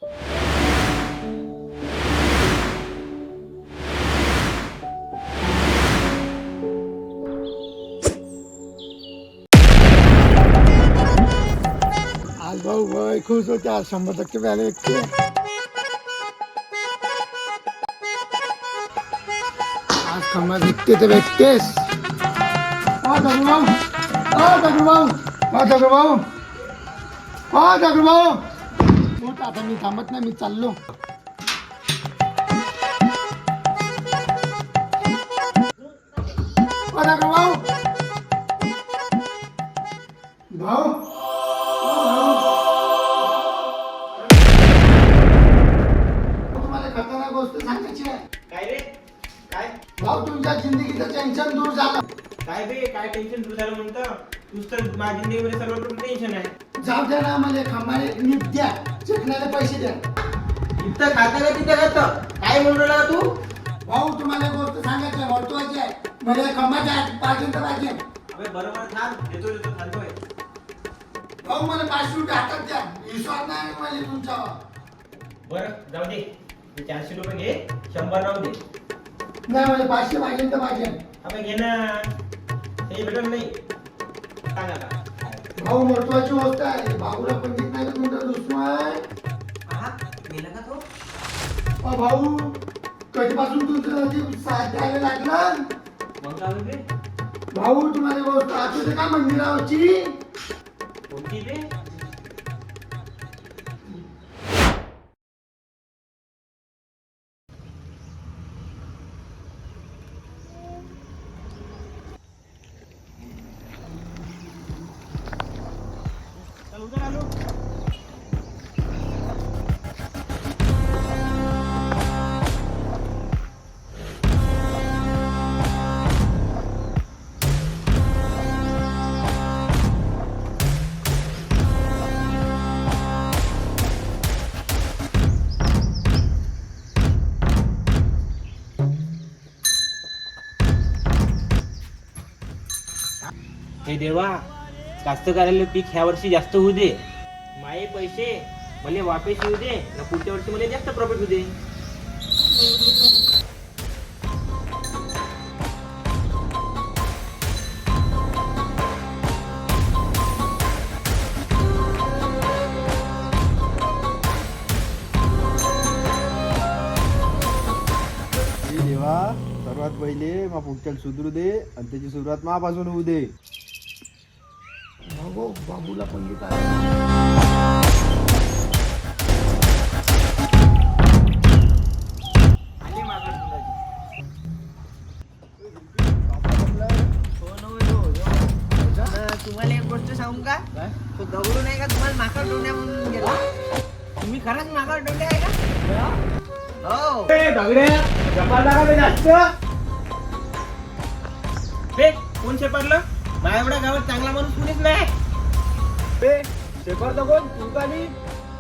आज भाऊ वय खुश होते, आज 100% व्याले व्यक्ती आज खंबा विकते तर भेटतेस. दगडूभाऊ, दगडूभाऊ, दगडूभाऊ, दगडूभाऊ, आता मी थांबत नाही, मी चाललो. दगडूभाऊ, भाऊ, तुम्हाला खतरनाक गोष्ट सांगायची आहे. काय रे? काय भाऊ, तुमच्या जिंदगीचं टेन्शन दूर झालं. काय बे? काय टेन्शन तुझं झालं म्हणतं? तूच तर माझ्या जिंदगीमध्ये सर्व टेन्शन आहे. जाऊ द्या ना, मला खंबाने नीट द्या, चेकण्याला पैसे द्या. इथं खातं का तिथं खातं? काय म्हणून राहिला तू? भाऊ, तुम्हाला एक गोष्ट सांगायची आहे, महत्वाची आहे. मला खंबाच्या पाहिजे तर पाहिजे. अबे बरोबर थांब, देतो थांबतोय. भाऊ, मला 500 रुपये हातात द्या, विश्वास नाही मला तुमच्यावर. बरं जाऊ दे, मी 400 रुपये घे, 100 राहू दे. नाही, मला 500 पाहिजे तर पाहिजे. अबे घे ना, हे भेटत नाही. सांग आता. भाऊ, महत्वाची गोष्ट आहे. भाऊला पंडित नाही तर तुमचा दुश्मन. हा गेला का तो? भाऊ, कधीपासून तुमचं साथ द्यायला लागलं. मग काय बे? भाऊ, तुम्हाला गोष्ट आठवते का मंदिरावरची? कोणती बे? चल उधर आलो. हे देवा, कास्तकाराला पीक ह्या वर्षी जास्त होऊ दे. माये पैसे मला वापस येऊ दे ना, पुढच्या वर्षी मला जास्त प्रॉफिट होऊ दे. देवा, सर्वात पहिले मा पुढच्याला सुधरू दे आणि त्याची सुरुवात मापासून होऊ दे. भाऊ, बाबूला पंडित आहे. आले मागं सुंदरजी. तुम्हाला एक गोष्ट सांगू का? तो दगडू नाही का तुम्हाला माकड डोंड्या म्हणून गेला? तुम्ही खरंच माकड डोंड्या आहे का? हो. बे, कोण शेपडलं? माझ्या एवढ्या गावात चांगला माणूस कुणीच नाही. शेखर कोण तू का मी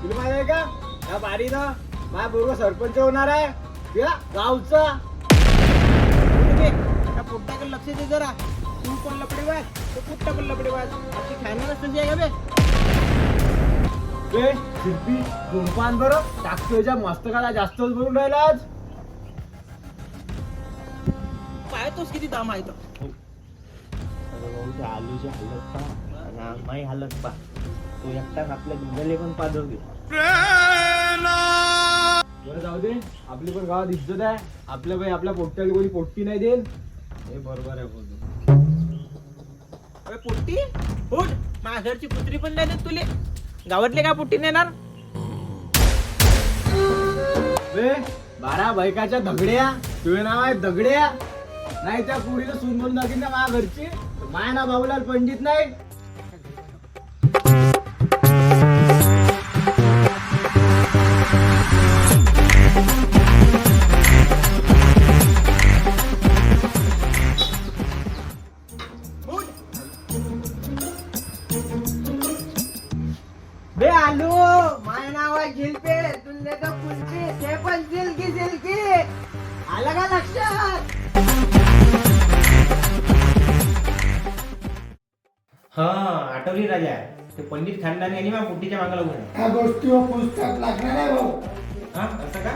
तुला माहिती आहे का? या बारीनं माझ्या बरोबर सरपंच होणार आहे या गावचा. बे, त्या पोट्टाकडे लक्ष दे जरा. तू पण लपडेबाज, तो पोट्टा पण लपडेबाज. आपली खाण्यालाच तशी आहे का बे? शिल्पी धूमपान बरं टाकतोयच्या मस्तकाला जास्तच भरून राहिला आज. पाहतोस किती दाम आहे तो. आलूची हालत पहा. माई हालत पा. तो एकटाच आपल्या दुधाले पण पादव घे. बरं जाऊ दे, आपली पण गावात इज्जत आहे. आपल्या बाई आपल्या पोट्ट्याला कोणी पोट्टी नाही देईल. हे बरोबर आहे बोलतो. अरे पोट्टी फुट, माझ्या घरची कुत्री पण नाही देत तुले. गावातले काय पोट्टी नेणार? बे 12 बायकाच्या दगड्या, तुझे नाव आहे दगड्या. नाही त्या पुढीला सून म्हणून दाखीन ना माझ्या घरची. माय ना बाबूलाल पंडित नाही. बे आलू, माझं नाव आहे झिलपे. तुले तर कुल्फी, ते पण झिलकी झिलकी. आलं का लक्षात? हा, आठवली राजा. ते पंडित खानदानी आणि मग पोटीच्या मागाला उभं आहे. ह्या गोष्टीवर पुस्तक लागणार आहे भाऊ. हा असं का?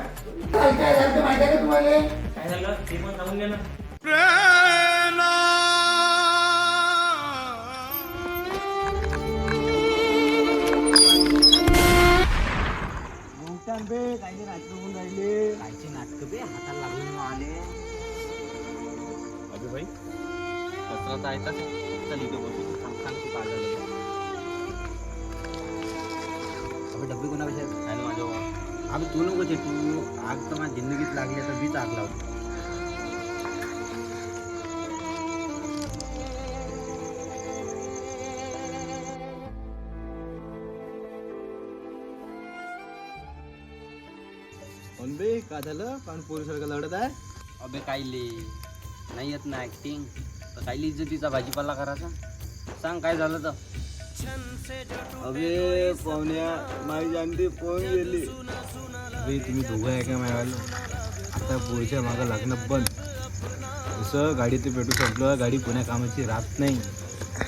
काल काय झालं माहिती आहे का तुम्हाला? काय झालं ते पण सांगून द्या ना. मोठ्यान बे काही नाटक होऊन राहिले. कायचे नाटक बे हाताला लागून आले. अबे भाई कचरा तर आहे चल इथं बसून सांग तू काय झालं अबे डब्बी कोणा कशा काय ना माझ्या अबे तू नको तू आग तर माझ्या जिंदगीत लागली तर बीच आग लावतो. पण बे काय झालं पण पोलिसारखं लढत आहे. अबे कायले नाही येत ना ऍक्टिंग तर कायली इज्जतीचा भाजीपाला करायचा सांग काय झालं तर. अबे पाहुण्या माझी जानती पळून गेली. अबे तुम्ही दोघं आहे का मायवालं आता पोरीच्या मागं लागणं बंद. जसं गाडी ते पेटू संपलं गाडी कोण्या कामाची राहत नाही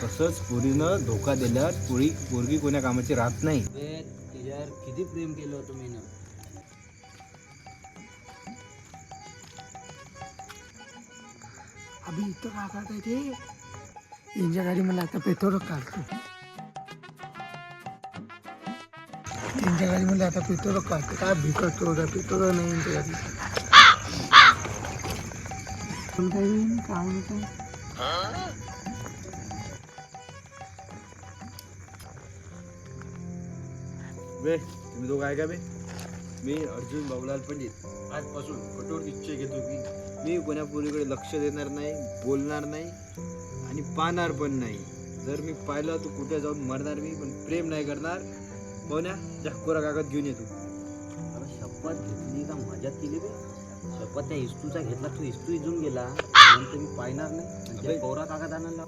तसंच पोरीनं धोका दिल्यावर पोरगी कोण्या कामाची राहत नाही. अबे तिच्यावर किती प्रेम केलं होतं मी ना. अभि इथं काय करताय ते? यांच्या गाडी मला आता पेट्रोल काढतो. यांच्या गाडी मला आता पेट्रोल काढतो. काय भिकतो पेट्रोल नाही यांच्या गाडी. काय म्हणतो बे तुम्ही दोघं आहे का बे? मी अर्जुन बाबूलाल पंडित आजपासून कठोर निश्चय घेतो की मी कोण्या पोरीकडे लक्ष देणार नाही, बोलणार नाही आणि पाहणार पण नाही. जर मी पाहिलं तर कुठे जाऊन मरणार मी, पण प्रेम नाही करणार. पाहुण्या जा कोरा कागद घेऊन येतो. अबे शपथ घेतली का मजात केली बे. शपथ त्या इस्तूचा घेतला तो इस्तू इजून गेला नंतर मी पाहणार नाही म्हणजे कोरा कागद आणायला.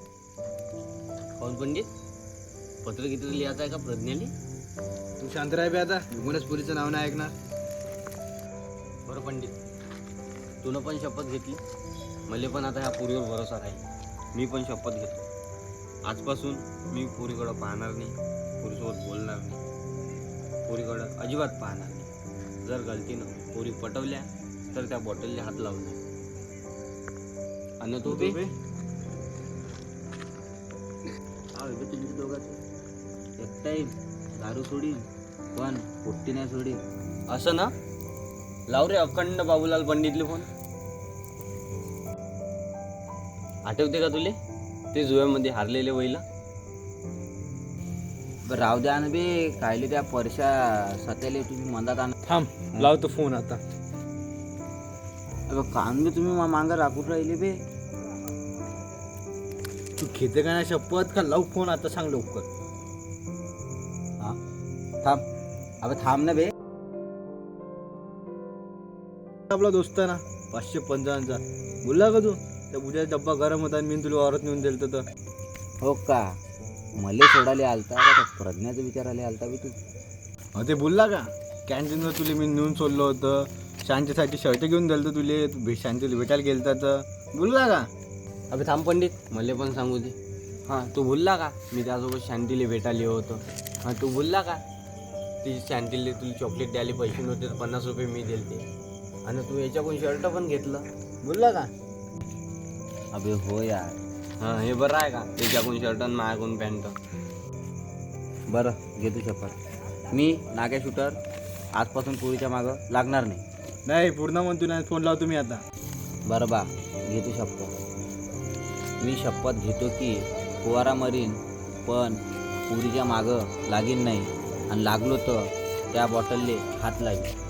कोण पंडित पत्र किती लिहायचं आहे का प्रज्ञाली. तू शांत राह बे आता. मी कोणाच पोरीचं नाव नाही ऐकणार. बरं पंडित तुनं पण शपथ घेतली मला पण आता ह्या पोरीवर भरोसा राहील. मी पण शपथ घेतो आजपासून मी पोरीकडं पाहणार नाही, पोरीसोबत बोलणार नाही, पोरीकडं अजिबात पाहणार नाही. जर गलतीनं पोरी पटवल्या तर त्या बॉटलला हात लावून नाही. आणि तो बे तुम्ही दोघांचं एक टाईम दारू सोडीन पण पोट्टी नाही सोडीन असं ना. लाव रे अखंड बाबूलाल पंडितले फोन. आठवते का तुले ते जुव्यामध्ये हारलेले वहिला. राव द्या ना बे कायले त्या परशा सत्याले तुम्ही मंदात आण. थांब लावतो फोन आता. अबे कान बे तुम्ही मागं राखून राहिले बे. तू घेते का नाही शपथ का लावू फोन आता सांग लवकर. हा थांब अबे थांब ना बे. आपला दोस्त आहे ना 555चा बोलला का तू त्या बुद्याचा डब्बा गरम होता आणि मी तुला औरत नेऊन दिलं तर. हो का मले सोडायला आलता का प्रज्ञाचं विचारायला आलता बी तू. हो ते बोलला का कॅन्टीनवर तुला मी नेऊन सोडलं होतं. शांतीसाठी शर्ट घेऊन दिलं तर तुले तू शांतीला भेटायला गेलता तर बोलला का. अबे थांब पंडित मले पण सांगू दे. हां तू बोलला का मी त्यासोबत शांतीला भेटायला होतो. हां तू बोलला का ती शांतीला तुला चॉकलेट द्यायला पैसे नव्हते तर 50 रुपये मी दिले ते आणि तू याच्याकडून शर्ट पण घेतलं बोलला का. अबे हो यार. हां हे बरं आहे का त्याच्याकडून शर्ट आणि माझ्याकडून पॅन्ट. बरं घेतो शपथ मी नाग्या शूटर आजपासून पोरीच्या मागं लागणार नाही. नाही पूर्ण म्हणतो नाही फोन लावतो मी आता. बरं बा घेतो शपथ. मी शपथ घेतो की फुवारा मरीन पण पुरीच्या मागं लागीन नाही आणि लागलो तर त्या बॉटलले हात लावीन.